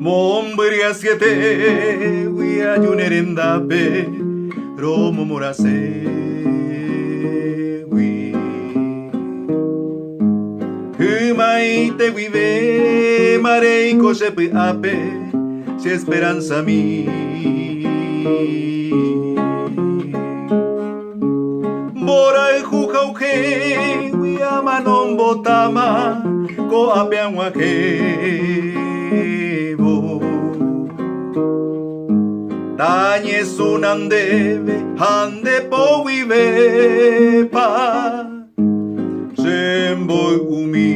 Mombria siete wia yunerenda pe romo morase wi Humai te vive marei kosepi ape si esperanza mi Bora jujauke wia manon botama ko apean wake Dañe sunandebe hande po vive pa Semboy umi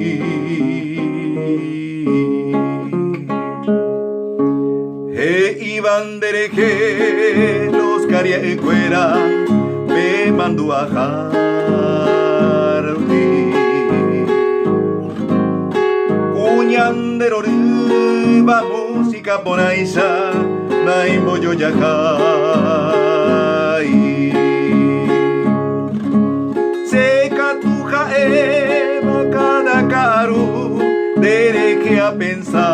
He iban dereje los caria e cuera me mandó a jarvi Cuñandero riba música ponaisa Naimo yo yakai Seca tuja eva cada caro Dere que a pensar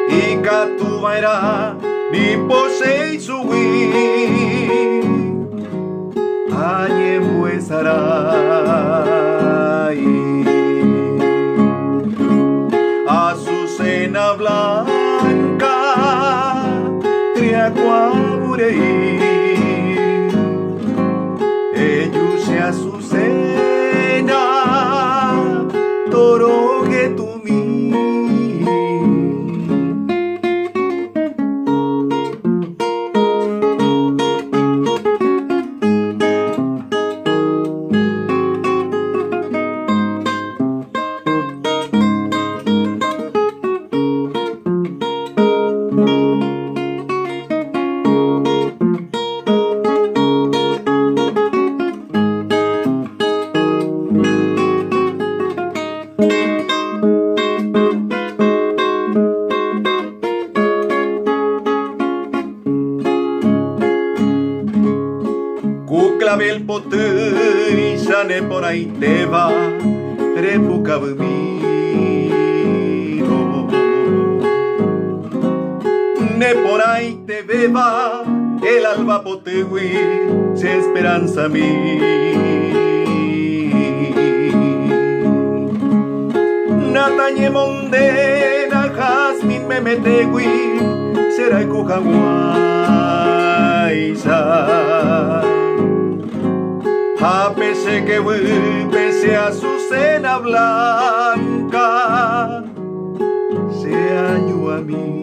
Y catuva era ni posei suwi Añe muesarai Azucena blanca, triacuaburei. Ellos se azucena, toro que tú mi. Cuclavel poteri sane por ahí te va repucabmiro Ne por ahí te beba el alba potegui se esperanza mi Natañe mondena jazmin me metegui será cujaguaisa A pesar que pese a su cena blanca, se año a mí.